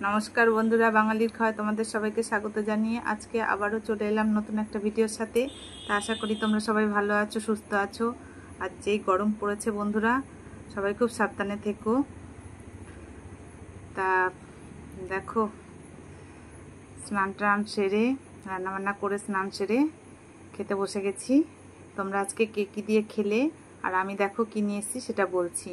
নমস্কার বন্ধুরা, বাঙালির খাওয়ায় তোমাদের সবাইকে স্বাগত জানিয়ে আজকে আবারও চলে এলাম নতুন একটা ভিডিওর সাথে। তা আশা করি তোমরা সবাই ভালো আছো, সুস্থ আছো। আর যেই গরম পড়েছে বন্ধুরা, সবাই খুব সাবধানে থেকো। তা দেখো, স্নান টান সেরে রান্নাবান্না করে স্নান সেরে খেতে বসে গেছি। তোমরা আজকে কে কী দিয়ে খেলে আর আমি দেখো কী নিয়ে এসেছি সেটা বলছি।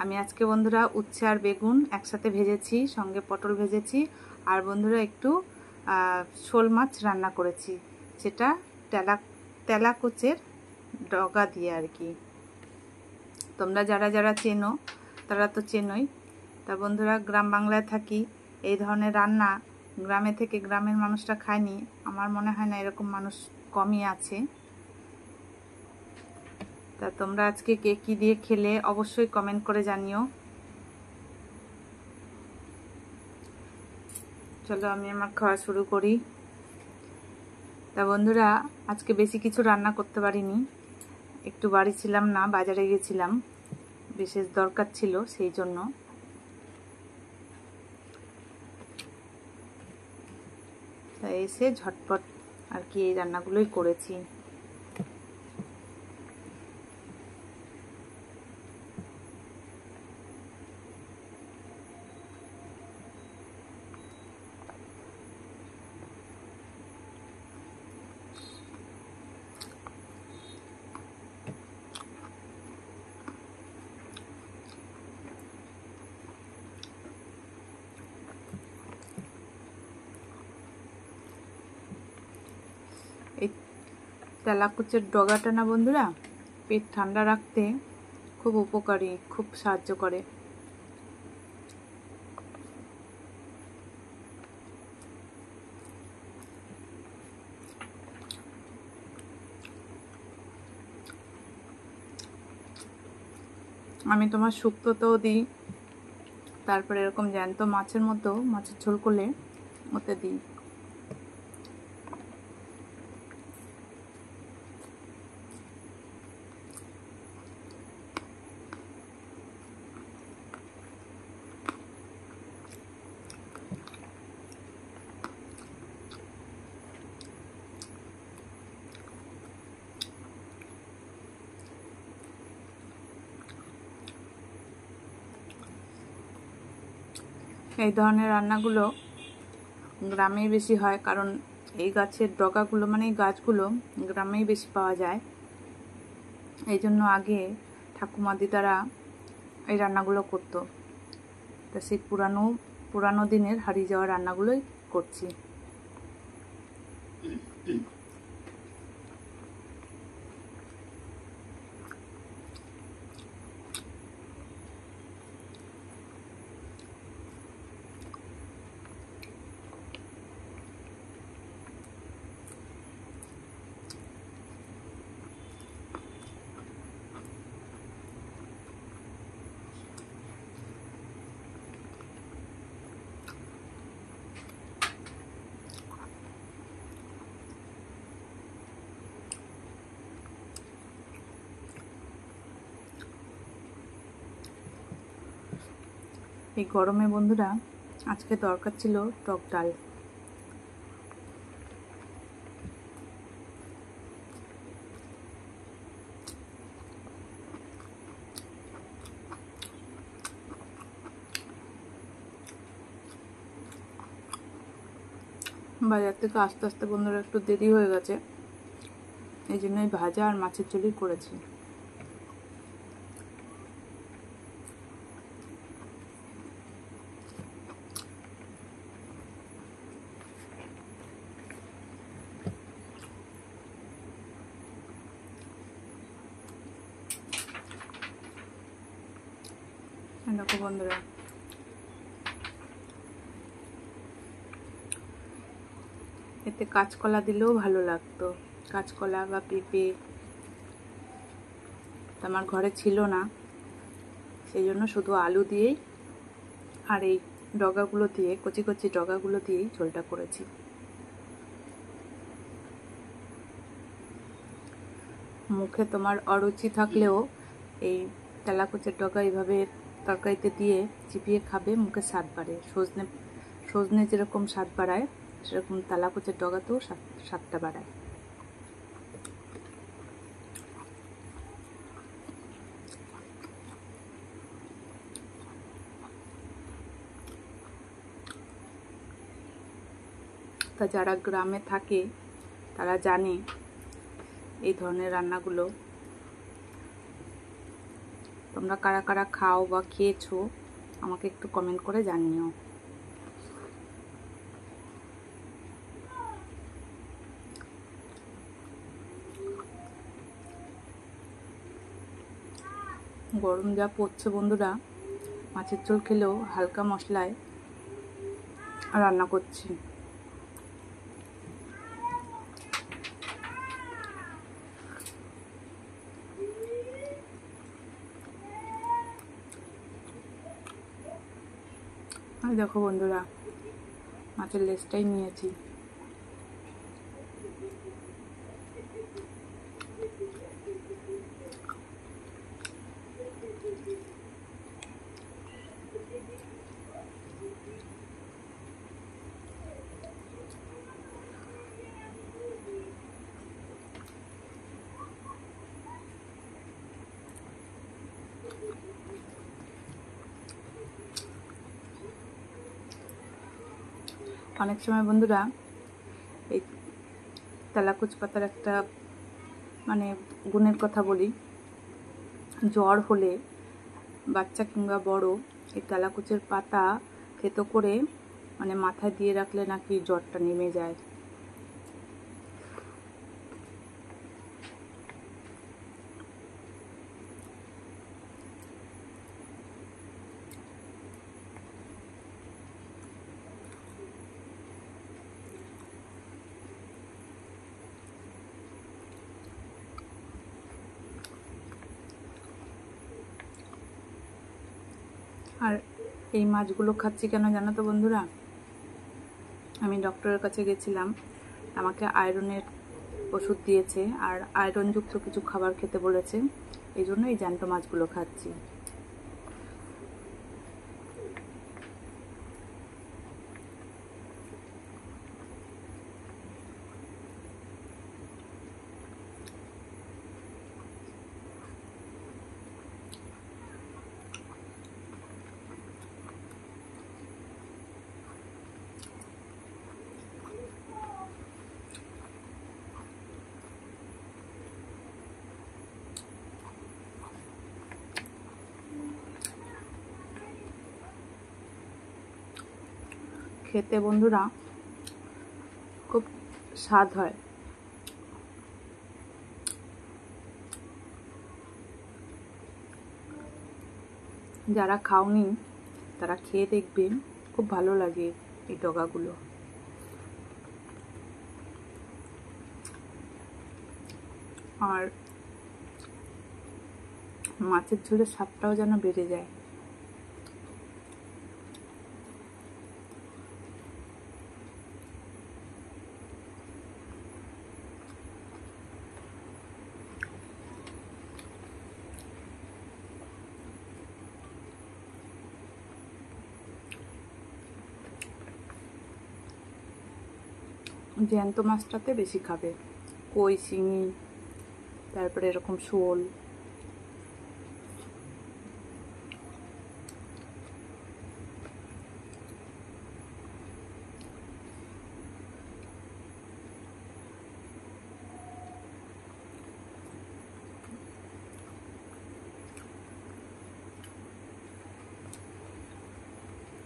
আমি আজকে বন্ধুরা উচ্ছে আর বেগুন একসাথে ভেজেছি, সঙ্গে পটল ভেজেছি, আর বন্ধুরা একটু শোল মাছ রান্না করেছি, সেটা তেলাকুচের ডগা দিয়ে আর কি। তোমরা যারা যারা চেনো তারা তো চেনোই। তা বন্ধুরা, গ্রাম বাংলায় থাকি, এই ধরনের রান্না গ্রামে থেকে গ্রামের মানুষরা খায়নি, আমার মনে হয় না এরকম মানুষ কমই আছে। তা তোমরা আজকে কে কী দিয়ে খেলে অবশ্যই কমেন্ট করে জানিও। চলো আমি আমার খাওয়া শুরু করি। তা বন্ধুরা, আজকে বেশি কিছু রান্না করতে পারিনি, একটু বাড়ি ছিলাম না, বাজারে গেছিলাম, বিশেষ দরকার ছিল সেই জন্য। তা এসে ঝটপট আর কি এই রান্নাগুলোই করেছি। এই তেলাকুচের ডগাটা না বন্ধুরা, পেট ঠান্ডা রাখতে খুব উপকারী, খুব সাহায্য করে। আমি তোমার শুক্তোতেও দিই, তারপরে এরকম জ্যান্ত মাছের মতো মাছের ঝোল করলে ওতে দিই। এই ধরনের রান্নাগুলো গ্রামেই বেশি হয়, কারণ এই গাছের ডগাগুলো মানে এই গাছগুলো গ্রামেই বেশি পাওয়া যায়। এই জন্য আগে ঠাকুমা দিদারা এই রান্নাগুলো করতো। তা সেই পুরানো দিনের হারিয়ে যাওয়া রান্নাগুলোই করছি। এই গরমে বন্ধুরা আজকে দরকার ছিল টক ডাল। বাজার থেকে আস্তে আস্তে বন্ধুরা একটু দেরি হয়ে গেছে, এই জন্যই ভাজা আর মাছের ঝোলই করেছি। দেখো বন্ধুরা, এতে কাঁচকলা দিলেও ভালো লাগতো, কাঁচকলা বা পেঁপে। আমার ঘরে ছিল না, সেই জন্য শুধু আলু দিয়েই আর এই ডগাগুলো দিয়ে, কচি কচি ডগাগুলো দিয়েই ঝোলটা করেছি। মুখে তোমার অরুচি থাকলেও এই তেলাকুচের ডগা এইভাবে তরকারিতে দিয়ে চিপিয়ে খাবে, মুখে স্বাদ বাড়ে। সজনে যেরকম স্বাদ বাড়ায় সেরকম তেলাকুচের ডগাতেও স্বাদটা বাড়ায়। তা যারা গ্রামে থাকে তারা জানে এই ধরনের রান্নাগুলো। তোমরা কারা কারা খাও বা খেয়েছো আমাকে একটু কমেন্ট করে জানিও। গরম যা পড়ছে বন্ধুরা, মাছের ঝোল খেলেও হালকা মশলায় রান্না করছি। আর দেখো বন্ধুরা, মাছের লেজটাই নিয়েছি। অনেক সময় বন্ধুরা এই তেলাকুচ পাতার একটা মানে গুণের কথা বলি। জ্বর হলে বাচ্চা কিংবা বড় এই তেলাকুচের পাতা থেতো করে মানে মাথায় দিয়ে রাখলে নাকি জ্বরটা নেমে যায়। আর এই মাছগুলো খাচ্ছি কেন জানো তো বন্ধুরা? আমি ডক্টরের কাছে গেছিলাম, আমাকে আয়রনের ওষুধ দিয়েছে আর আয়রনযুক্ত কিছু খাবার খেতে বলেছে, এই জন্য এই জ্যান্ত মাছগুলো খাচ্ছি। খেতে বন্ধুরা খুব স্বাদ হয়। যারা খাওনি তারা খেয়ে দেখবে, খুব ভালো লাগে এই ডগাগুলো। আর মাছের ঝোলের স্বাদটাও যেন বেড়ে যায়। জ্যান্ত মাছটাতে বেশি খাবে, কই, শিঙি, তারপরে এরকম শোল।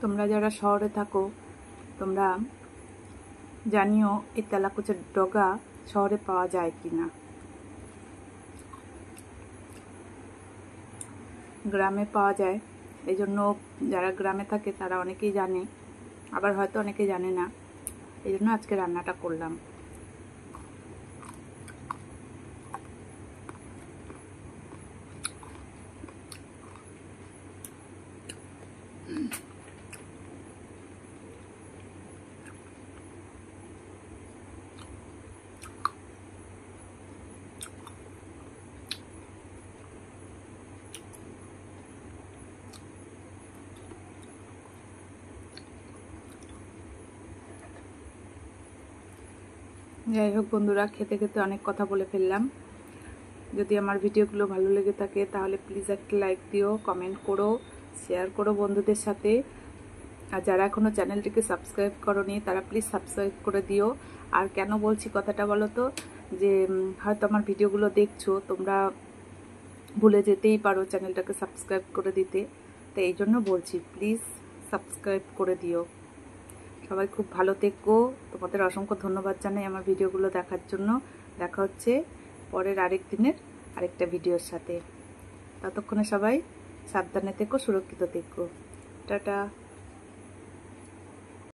তোমরা যারা শহরে থাকো তোমরা জানিও এই তেলাকুচের ডগা শহরে পাওয়া যায় কিনা। গ্রামে পাওয়া যায়, এই জন্য যারা গ্রামে থাকে তারা অনেকেই জানে, আবার হয়তো অনেকে জানে না, এই জন্য আজকে রান্নাটা করলাম। যাই হোক বন্ধুরা, খেতে খেতে অনেক কথা বলে ফেললাম। যদি আমার ভিডিওগুলো ভালো লেগে থাকে তাহলে প্লিজ একটা লাইক দিও, কমেন্ট করো, শেয়ার করো বন্ধুদের সাথে। আর যারা এখনো চ্যানেলটিকে সাবস্ক্রাইব করোনি তারা প্লিজ সাবস্ক্রাইব করে দিও। আর কেন বলছি কথাটা বলো তো, যে হয়তো আমার ভিডিওগুলো দেখছো, তোমরা ভুলে যেতেই পারো চ্যানেলটাকে সাবস্ক্রাইব করে দিতে, তো এই জন্য বলছি প্লিজ সাবস্ক্রাইব করে দিও। সবাই খুব ভালো থেকো, তোমাদের অসংখ্য ধন্যবাদ জানাই আমার ভিডিওগুলো দেখার জন্য। দেখা হচ্ছে পরের আরেক দিনের আরেকটা ভিডিওর সাথে। ততক্ষণে সবাই সাবধানে থেকো, সুরক্ষিত থেকো। টাটা।